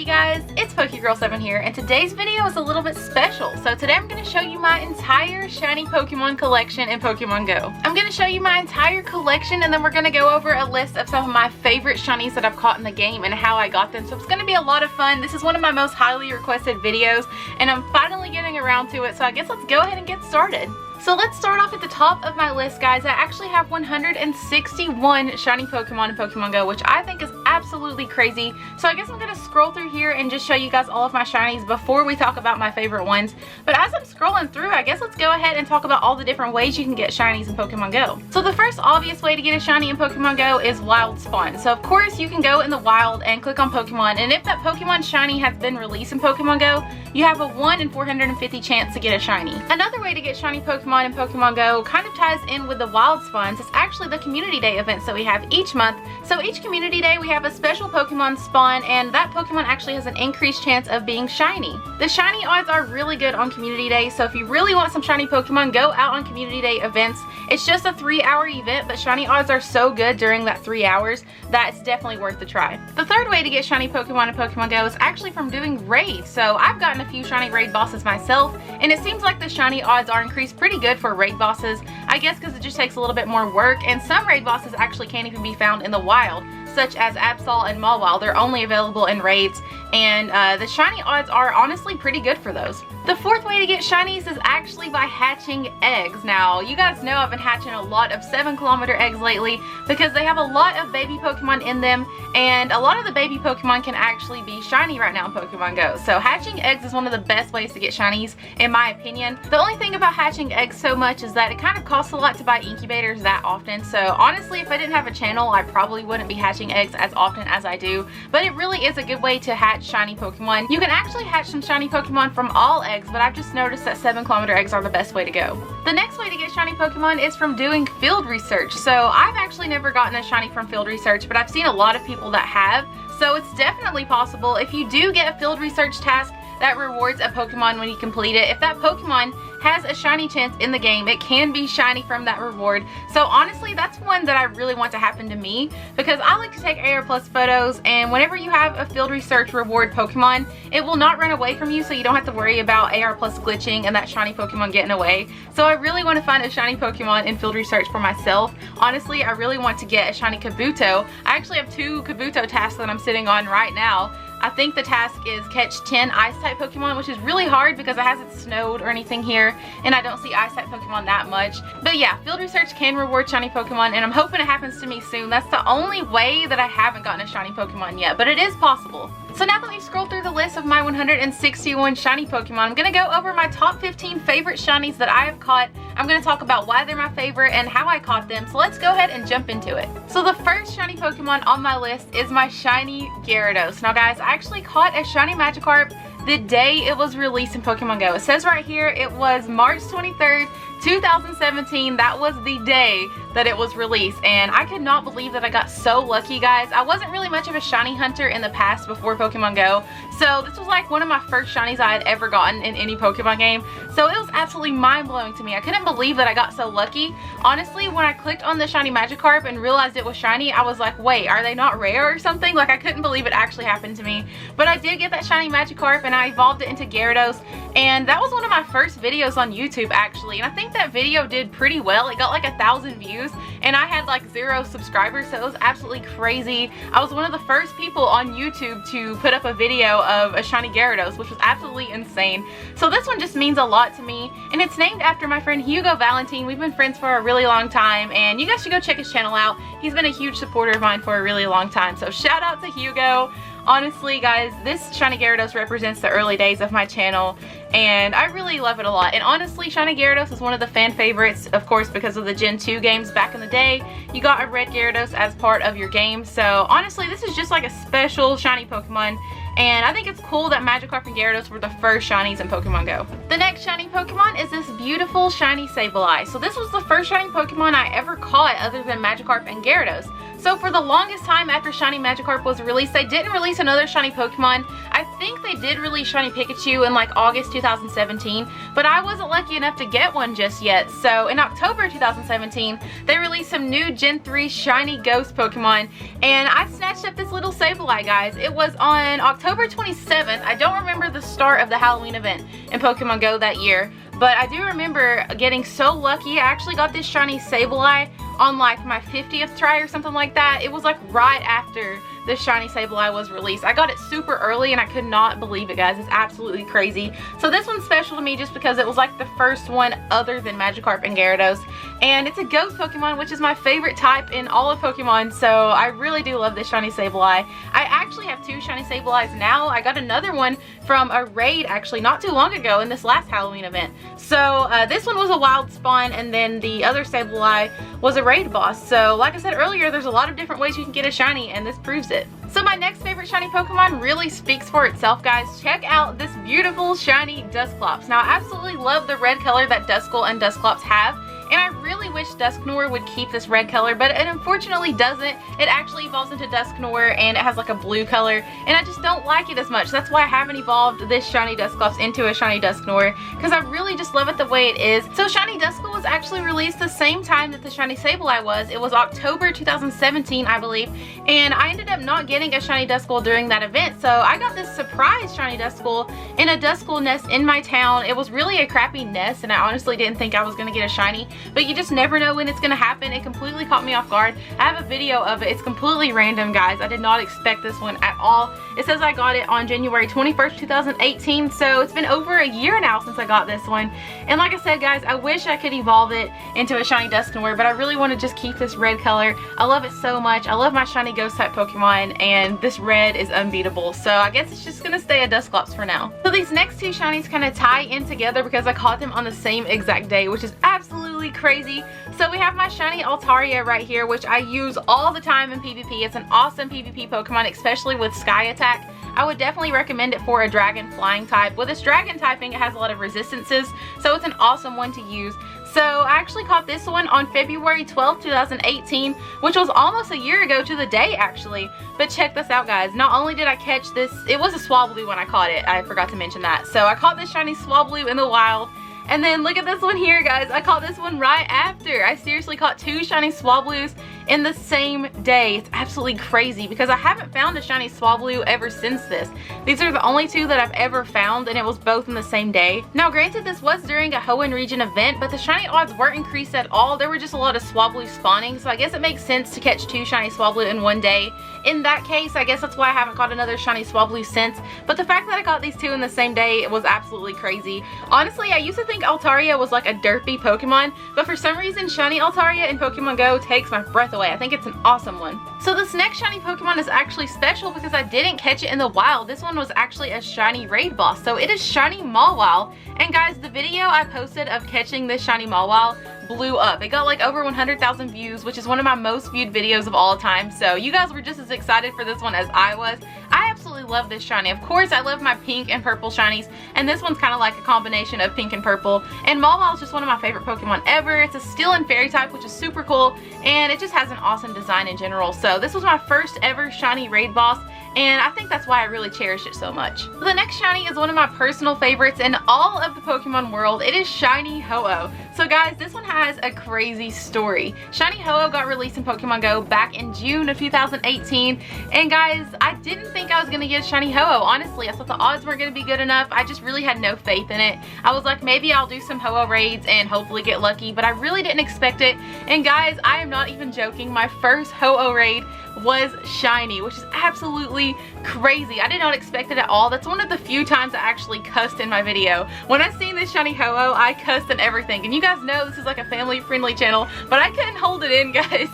guys, it's PokeGirl7 here, and today's video is a little bit special. So today I'm going to show you my entire shiny Pokemon collection in Pokemon Go. I'm going to show you my entire collection, and then we're going to go over a list of some of my favorite shinies that I've caught in the game and how I got them. So it's going to be a lot of fun. This is one of my most highly requested videos, and I'm finally getting around to it. So I guess let's go ahead and get started. So let's start off at the top of my list, guys. I actually have 161 shiny Pokemon in Pokemon Go, which I think is absolutely crazy. So I guess I'm going to scroll through here and just show you guys all of my shinies before we talk about my favorite ones. But as I'm scrolling through, I guess let's go ahead and talk about all the different ways you can get shinies in Pokemon Go. So the first obvious way to get a shiny in Pokemon Go is wild spawn. So of course you can go in the wild and click on Pokemon, and if that Pokemon shiny has been released in Pokemon Go, you have a 1 in 450 chance to get a shiny. Another way to get shiny Pokemon in Pokemon Go kind of ties in with the wild spawns. It's actually the community day events that we have each month. So each community day we have a special Pokemon spawn, and that Pokemon actually has an increased chance of being shiny. The shiny odds are really good on community day, so if you really want some shiny Pokemon, go out on community day events. It's just a 3-hour event, but shiny odds are so good during that 3 hours that it's definitely worth the try. The third way to get shiny Pokemon in Pokemon Go is actually from doing raids. So I've gotten a few shiny raid bosses myself, and it seems like the shiny odds are increased pretty good for raid bosses. I guess because it just takes a little bit more work, and some raid bosses actually can't even be found in the wild, such as Absol and Maul. They're only available in raids, and the shiny odds are honestly pretty good for those. The fourth way to get shinies is actually by hatching eggs. Now, you guys know I've been hatching a lot of 7-kilometer eggs lately because they have a lot of baby Pokemon in them, and a lot of the baby Pokemon can actually be shiny right now in Pokemon Go. So hatching eggs is one of the best ways to get shinies, in my opinion. The only thing about hatching eggs so much is that it kind of costs a lot to buy incubators that often. So honestly, if I didn't have a channel, I probably wouldn't be hatching eggs as often as I do. But it really is a good way to hatch shiny Pokemon. You can actually hatch some shiny Pokemon from all eggs, but I've just noticed that 7-kilometer eggs are the best way to go. The next way to get shiny Pokemon is from doing field research. So I've actually never gotten a shiny from field research, but I've seen a lot of people that have. So it's definitely possible. If you do get a field research task that rewards a Pokemon when you complete it, if that Pokemon has a shiny chance in the game, it can be shiny from that reward. So honestly, that's one that I really want to happen to me, because I like to take AR Plus photos, and whenever you have a field research reward Pokemon, it will not run away from you, so you don't have to worry about AR Plus glitching and that shiny Pokemon getting away. So I really want to find a shiny Pokemon in field research for myself. Honestly, I really want to get a shiny Kabuto. I actually have 2 Kabuto tasks that I'm sitting on right now. I think the task is catch 10 Ice-type Pokemon, which is really hard because it hasn't snowed or anything here, and I don't see Ice-type Pokemon that much. But yeah, field research can reward shiny Pokemon, and I'm hoping it happens to me soon. That's the only way that I haven't gotten a shiny Pokemon yet, but it is possible. So now that we've scrolled through the list of my 161 shiny Pokemon, I'm going to go over my top 15 favorite shinies that I have caught. I'm going to talk about why they're my favorite and how I caught them. So let's go ahead and jump into it. So the first shiny Pokemon on my list is my shiny Gyarados. Now guys, I actually caught a shiny Magikarp the day it was released in Pokemon Go. It says right here it was March 23rd, 2017. That was the day that it was released, and I could not believe that I got so lucky, guys. I wasn't really much of a shiny hunter in the past before Pokemon Go, so this was like one of my first shinies I had ever gotten in any Pokemon game. So it was absolutely mind-blowing to me. I couldn't believe that I got so lucky. Honestly, when I clicked on the shiny Magikarp and realized it was shiny, I was like, wait, are they not rare or something? Like, I couldn't believe it actually happened to me. But I did get that shiny Magikarp, and I evolved it into Gyarados, and that was one of my first videos on YouTube actually, and I think that video did pretty well. It got like 1,000 views, and I had like 0 subscribers, so it was absolutely crazy. I was one of the first people on YouTube to put up a video of a shiny Gyarados, which was absolutely insane. So this one just means a lot to me, and it's named after my friend HoOh Valentine. We've been friends for a really long time, and you guys should go check his channel out. He's been a huge supporter of mine for a really long time, so shout out to HoOh. Honestly, guys, this shiny Gyarados represents the early days of my channel, and I really love it a lot. And honestly, shiny Gyarados is one of the fan favorites, of course, because of the Gen 2 games back in the day. You got a red Gyarados as part of your game, so honestly, this is just like a special shiny Pokemon, and I think it's cool that Magikarp and Gyarados were the first shinies in Pokemon Go. The next shiny Pokemon is this beautiful shiny Sableye. So this was the first shiny Pokemon I ever caught other than Magikarp and Gyarados. So for the longest time after Shiny Magikarp was released, they didn't release another shiny Pokemon. I think they did release Shiny Pikachu in like August 2017, but I wasn't lucky enough to get one just yet. So in October 2017, they released some new Gen 3 Shiny Ghost Pokemon, and I snatched up this little Sableye, guys. It was on October 27th. I don't remember the start of the Halloween event in Pokemon Go that year, but I do remember getting so lucky. I actually got this shiny Sableye on like my 50th try or something like that. It was like right after the shiny Sableye was released. I got it super early and I could not believe it, guys. It's absolutely crazy. So this one's special to me just because it was like the first one other than Magikarp and Gyarados, and it's a ghost Pokemon, which is my favorite type in all of Pokemon, so I really do love this shiny Sableye. I actually have two shiny Sableyes now. I got another one from a raid actually not too long ago in this last Halloween event. So this one was a wild spawn, and then the other Sableye was a raid boss. So like I said earlier, there's a lot of different ways you can get a shiny, and this proves it. So my next favorite shiny Pokemon really speaks for itself, guys. Check out this beautiful shiny Dusclops. Now I absolutely love the red color that Duskull and Dusclops have, and I really wish Dusknoir would keep this red color, but it unfortunately doesn't. It actually evolves into Dusknoir and it has like a blue color, and I just don't like it as much. That's why I haven't evolved this shiny Dusclops into a shiny Dusknoir, because I really just love it the way it is. So shiny Duskull was actually released the same time that the shiny Sableye was. It was October 2017, I believe, and I ended up not getting a shiny Duskull during that event. So I got this surprise shiny Duskull in a Duskull nest in my town. It was really a crappy nest, and I honestly didn't think I was going to get a shiny, but you just never know when it's going to happen. It completely caught me off guard. I have a video of it. It's completely random, guys. I did not expect this one at all. It says I got it on January 21st, 2018, so it's been over a year now since I got this one. And like I said, guys, I wish I could evolve it into a shiny Dusknoir, but I really want to just keep this red color. I love it so much. I love my shiny ghost type Pokemon, and this red is unbeatable. So I guess it's just going to stay a Dusclops for now. So these next two shinies kind of tie in together because I caught them on the same exact day, which is absolutely crazy. So we have my shiny Altaria right here, which I use all the time in PvP. It's an awesome PvP Pokemon, especially with Sky Attack. I would definitely recommend it for a dragon flying type. With its dragon typing, it has a lot of resistances, so it's an awesome one to use. So I actually caught this one on February 12th, 2018, which was almost a year ago to the day actually. But check this out, guys. Not only did I catch this, it was a Swablu when I caught it. I forgot to mention that. So I caught this shiny Swablu in the wild. And then look at this one here, guys. I caught this one right after. I seriously caught two shiny Swablus in the same day. It's absolutely crazy because I haven't found a shiny Swablu ever since this. These are the only two that I've ever found, and it was both in the same day. Now granted, this was during a HoOh region event, but the shiny odds weren't increased at all. There were just a lot of Swablu spawning, so I guess it makes sense to catch two shiny Swablu in one day. In that case, I guess that's why I haven't caught another shiny Swablu since. But the fact that I got these two in the same day, it was absolutely crazy. Honestly, I used to think Altaria was like a derpy Pokemon, but for some reason shiny Altaria in Pokemon Go takes my breath away. I think it's an awesome one. So this next shiny Pokemon is actually special because I didn't catch it in the wild. This one was actually a shiny raid boss. So it is shiny Maul. And guys, the video I posted of catching this shiny Maul blew up. It got like over 100,000 views, which is one of my most viewed videos of all time. So you guys were just as excited for this one as I was. I absolutely love this shiny. Of course, I love my pink and purple shinies, and this one's kind of like a combination of pink and purple. And Maul is just one of my favorite Pokemon ever. It's a steel and fairy type, which is super cool, and it just has an awesome design in general. So this was my first ever shiny raid boss, and I think that's why I really cherish it so much. So the next shiny is one of my personal favorites in all of the Pokemon world. It is shiny HoOh. So guys, this one has a crazy story. Shiny HoOh got released in Pokemon Go back in June of 2018, and guys, I didn't think I was gonna get shiny HoOh. Honestly, I thought the odds weren't gonna be good enough. I just really had no faith in it. I was like, maybe I'll do some HoOh raids and hopefully get lucky, but I really didn't expect it. And guys, I am not even joking. My first HoOh raid was shiny, which is absolutely crazy. I did not expect it at all. That's one of the few times I actually cussed in my video. When I seen this shiny HoOh, I cussed and everything. And you guys know this is like a family-friendly channel, but I couldn't hold it in, guys.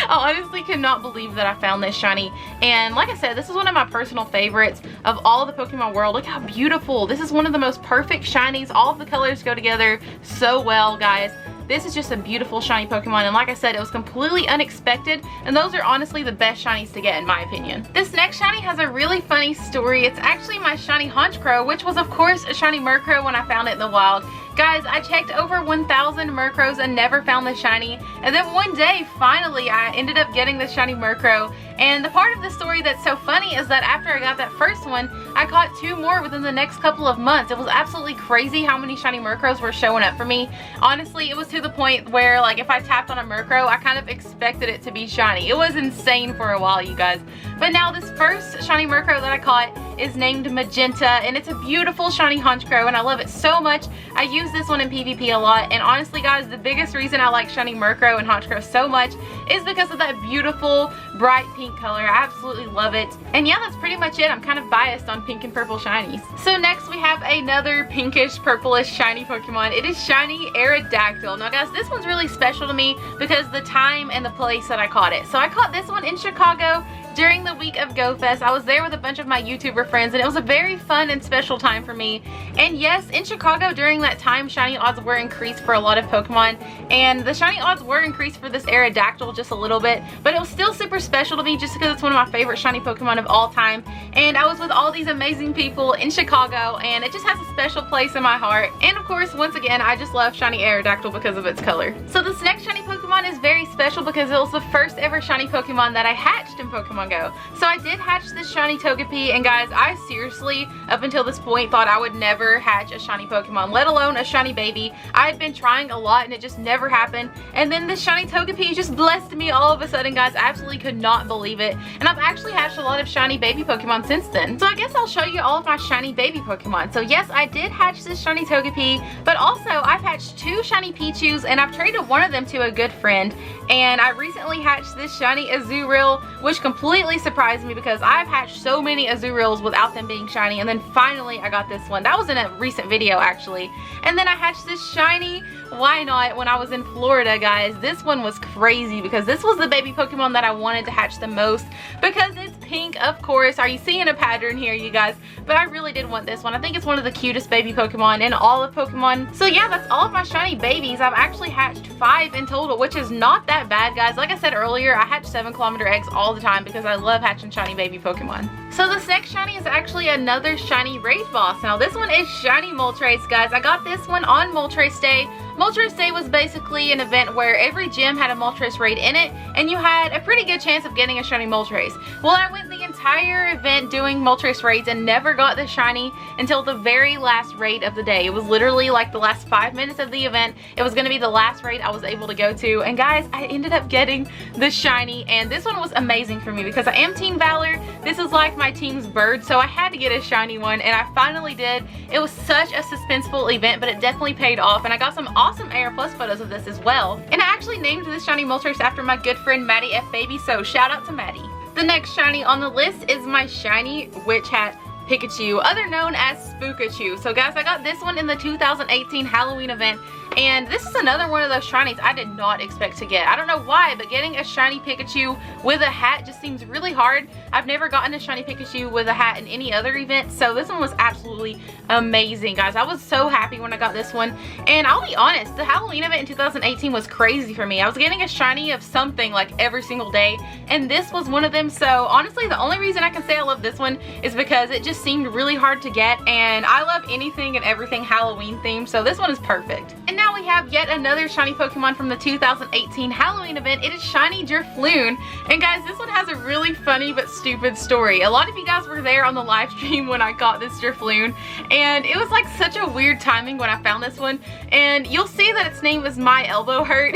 I honestly cannot believe that I found this shiny. And like I said, this is one of my personal favorites of all the Pokemon world. Look how beautiful. This is one of the most perfect shinies. All of the colors go together so well, guys. This is just a beautiful shiny Pokemon, and like I said, it was completely unexpected, and those are honestly the best shinies to get in my opinion. This next shiny has a really funny story. It's actually my shiny Honchkrow, which was of course a shiny Murkrow when I found it in the wild. Guys, I checked over 1,000 Murkrows and never found the shiny, and then one day, finally, I ended up getting the shiny Murkrow. And the part of the story that's so funny is that after I got that first one, I caught 2 more within the next couple of months. It was absolutely crazy how many shiny Murkrows were showing up for me. Honestly, it was to the point where, like, if I tapped on a Murkrow, I kind of expected it to be shiny. It was insane for a while, you guys. But now this first shiny Murkrow that I caught is named Magenta, and it's a beautiful shiny Honchkrow, and I love it so much. I use this one in PvP a lot, and honestly, guys, the biggest reason I like shiny Murkrow and Honchkrow so much is because of that beautiful, bright pink color. I absolutely love it. And yeah, that's pretty much it. I'm kind of biased on pink and purple shinies. So next we have another pinkish, purplish shiny Pokemon. It is shiny Aerodactyl. Now guys, this one's really special to me because the time and the place that I caught it. So I caught this one in Chicago during the week of GoFest. I was there with a bunch of my YouTuber friends, and it was a very fun and special time for me. And yes, in Chicago during that time, shiny odds were increased for a lot of Pokemon, and the shiny odds were increased for this Aerodactyl just a little bit, but it was still super special to me just because it's one of my favorite shiny Pokemon of all time. And I was with all these amazing people in Chicago, and it just has a special place in my heart. And of course, once again, I just love shiny Aerodactyl because of its color. So this next shiny Pokemon is very special because it was the first ever shiny Pokemon that I hatched in Pokemon Go. So I did hatch this shiny Togepi, and guys, I seriously, up until this point, thought I would never hatch a shiny Pokemon, let alone a shiny baby. I had been trying a lot and it just never happened, and then this shiny Togepi just blessed me all of a sudden, guys. I absolutely could not believe it, and I've actually hatched a lot of shiny baby Pokemon since then. So I guess I'll show you all of my shiny baby Pokemon. So yes, I did hatch this shiny Togepi, but also I've hatched 2 shiny Pichus, and I've traded one of them to a good friend, and I recently hatched this shiny Azurill, which completely surprised me because I've hatched so many Azurills without them being shiny, and then finally I got this one. That was in a recent video actually. And then I hatched this shiny Waianae when I was in Florida, guys. This one was crazy because this was the baby Pokemon that I wanted to hatch the most because it's pink, of course. Are you seeing a pattern here, you guys? But I really did want this one. I think it's one of the cutest baby Pokemon in all of Pokemon. So yeah, that's all of my shiny babies. I've actually hatched 5 in total, which is not that bad, guys. Like I said earlier, I hatch 7-kilometer eggs all the time because I love hatching shiny baby Pokemon. So this next shiny is actually another shiny raid boss. Now this one is shiny Moltres, guys. I got this one on Moltres Day. Moltres Day was basically an event where every gym had a Moltres raid in it, and you had a pretty good chance of getting a shiny Moltres. Well, I went the entire event doing Moltres raids and never got the shiny until the very last raid of the day. It was literally like the last 5 minutes of the event. It was going to be the last raid I was able to go to, and guys, I ended up getting the shiny, and this one was amazing for me because I am Team Valor. This is like my team's bird, so I had to get a shiny one, and I finally did. It was such a suspenseful event, but it definitely paid off, and I got some awesome AR Plus photos of this as well. And I actually named this shiny Moltres after my good friend Maddie F Baby, so shout out to Maddie. The next shiny on the list is my shiny Witch Hat Pikachu, other known as Spookachu. So guys, I got this one in the 2018 Halloween event, and this is another one of those shinies I did not expect to get. I don't know why, but getting a shiny Pikachu with a hat just seems really hard. I've never gotten a shiny Pikachu with a hat in any other event, so this one was absolutely amazing, guys. I was so happy when I got this one, and I'll be honest, the Halloween event in 2018 was crazy for me. I was getting a shiny of something like every single day, and this was one of them. So honestly, the only reason I can say I love this one is because it just seemed really hard to get, and I love anything and everything Halloween themed, so this one is perfect. And now we have yet another shiny Pokemon from the 2018 Halloween event. It is shiny Loon, and guys, this one has a really funny but stupid story. A lot of you guys were there on the live stream when I got this Loon, and it was like such a weird timing when I found this one, and you'll see that its name is My Elbow Hurt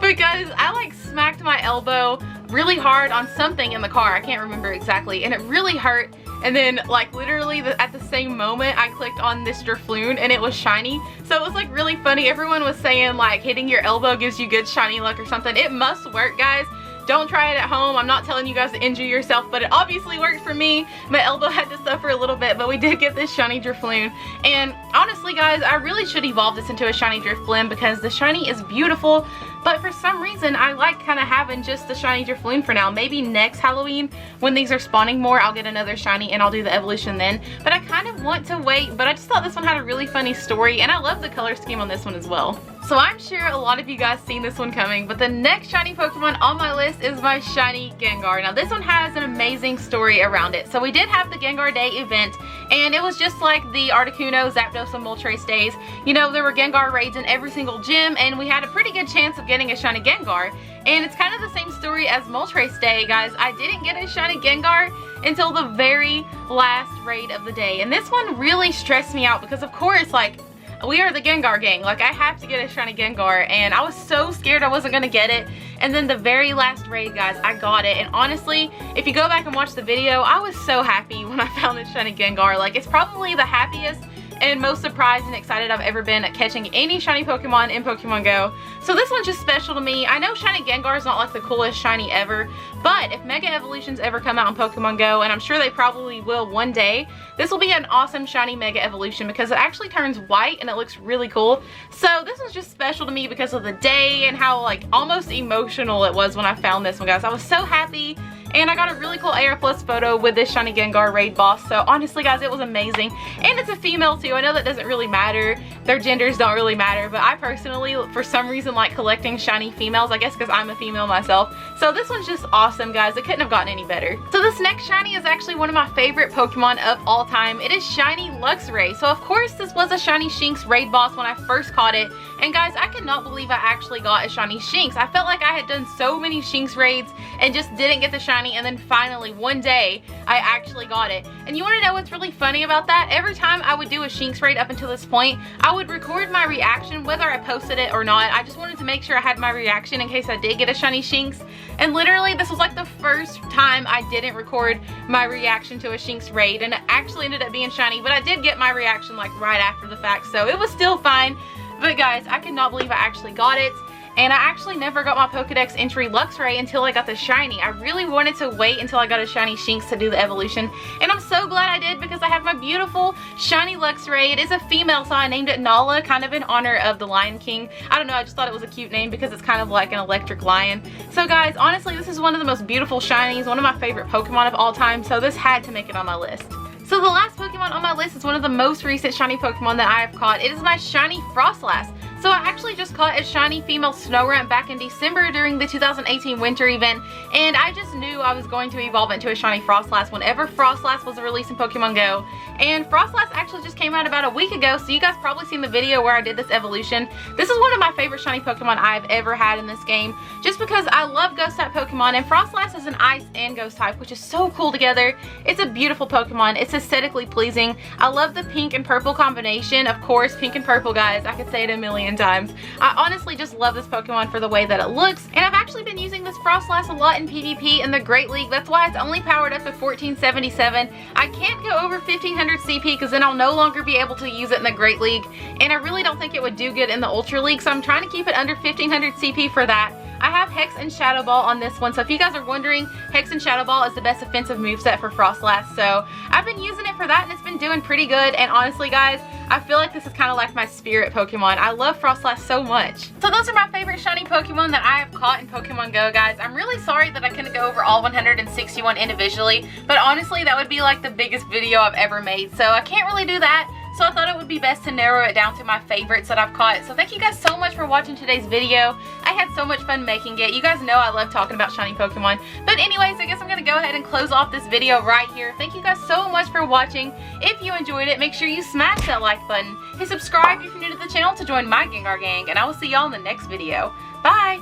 because I like smacked my elbow really hard on something in the car. I can't remember exactly, and it really hurt. And then, like, literally at the same moment, I clicked on this Loon and it was shiny. So it was like really funny. Everyone was saying like hitting your elbow gives you good shiny luck or something. It must work, guys. Don't try it at home. I'm not telling you guys to injure yourself, but it obviously worked for me. My elbow had to suffer a little bit, but we did get this shiny Loon. And honestly, guys, I really should evolve this into a shiny Drifloon because the shiny is beautiful, but for some reason, I like kind of having just the shiny Loon for now. Maybe next Halloween, when these are spawning more, I'll get another shiny and I'll do the evolution then. But I kind of want to wait, but I just thought this one had a really funny story, and I love the color scheme on this one as well. So I'm sure a lot of you guys seen this one coming, but the next shiny Pokemon on my list is my shiny Gengar. Now this one has an amazing story around it. So we did have the Gengar Day event, and it was just like the Articuno, Zapdos, and Moltres days. You know, there were Gengar raids in every single gym, and we had a pretty good chance of getting a shiny Gengar. And it's kind of the same story as Moltres Day, guys. I didn't get a shiny Gengar until the very last raid of the day. And this one really stressed me out because, of course, like, we are the Gengar gang. Like, I have to get a shiny Gengar, and I was so scared I wasn't gonna get it. And then the very last raid, guys, I got it. And honestly, if you go back and watch the video, I was so happy when I found this shiny Gengar. Like, it's probably the happiest and most surprised and excited I've ever been at catching any shiny Pokemon in Pokemon Go. So this one's just special to me. I know shiny Gengar is not like the coolest shiny ever, but if Mega Evolutions ever come out in Pokemon Go, and I'm sure they probably will one day, this will be an awesome shiny Mega Evolution because it actually turns white and it looks really cool. So this one's just special to me because of the day and how like almost emotional it was when I found this one, guys. I was so happy. And I got a really cool AR Plus photo with this shiny Gengar raid boss. So honestly, guys, it was amazing. And it's a female too. I know that doesn't really matter. Their genders don't really matter. But I personally, for some reason, like collecting shiny females. I guess because I'm a female myself. So this one's just awesome, guys. It couldn't have gotten any better. So this next shiny is actually one of my favorite Pokemon of all time. It is shiny Luxray. So of course, this was a shiny Shinx raid boss when I first caught it. And guys, I could not believe I actually got a shiny Shinx. I felt like I had done so many Shinx raids and just didn't get the shiny. And then finally one day I actually got it. And you want to know what's really funny about that? Every time I would do a Shinx raid up until this point, I would record my reaction whether I posted it or not. I just wanted to make sure I had my reaction in case I did get a shiny Shinx. And literally this was like the first time I didn't record my reaction to a Shinx raid, and it actually ended up being shiny, but I did get my reaction like right after the fact, so it was still fine. But guys, I could not believe I actually got it. And I actually never got my Pokedex entry Luxray until I got the shiny. I really wanted to wait until I got a shiny Shinx to do the evolution. And I'm so glad I did because I have my beautiful shiny Luxray. It is a female, so I named it Nala, kind of in honor of the Lion King. I don't know, I just thought it was a cute name because it's kind of like an electric lion. So guys, honestly, this is one of the most beautiful shinies, one of my favorite Pokemon of all time. So this had to make it on my list. So the last Pokemon on my list is one of the most recent shiny Pokemon that I have caught. It is my shiny Frostlast. So I actually just caught a shiny female Snorunt back in December during the 2018 winter event, and I just knew I was going to evolve into a shiny Frostlast whenever Frostlast was released in Pokemon Go. And Frostlast actually just came out about a week ago, so you guys probably seen the video where I did this evolution. This is one of my favorite shiny Pokemon I've ever had in this game, just because I love ghost type Pokemon, and Frostlast is an ice and ghost type, which is so cool together. It's a beautiful Pokemon. It's aesthetically pleasing. I love the pink and purple combination. Of course, pink and purple, guys. I could say it a million times. I honestly just love this Pokemon for the way that it looks, and I've actually been using this Frostlast a lot in PvP in the Great League. That's why it's only powered up at 1477. I can't go over 1500 CP because then I'll no longer be able to use it in the Great League, and I really don't think it would do good in the Ultra League, so I'm trying to keep it under 1500 CP for that. I have Hex and Shadow Ball on this one, so if you guys are wondering, Hex and Shadow Ball is the best offensive moveset for Frostlast, so I've been using it for that and it's been doing pretty good. And honestly, guys, I feel like this is kind of like my spirit Pokemon. I love Frostlast so much. So those are my favorite shiny Pokemon that I have caught in Pokemon Go, guys. I'm really sorry that I couldn't go over all 161 individually, but honestly, that would be like the biggest video I've ever made, so I can't really do that. So I thought it would be best to narrow it down to my favorites that I've caught. So thank you guys so much for watching today's video. I had so much fun making it. You guys know I love talking about shiny Pokemon. But anyways, I guess I'm going to go ahead and close off this video right here. Thank you guys so much for watching. If you enjoyed it, make sure you smash that like button. Hit subscribe if you're new to the channel to join my Gengar gang. And I will see y'all in the next video. Bye!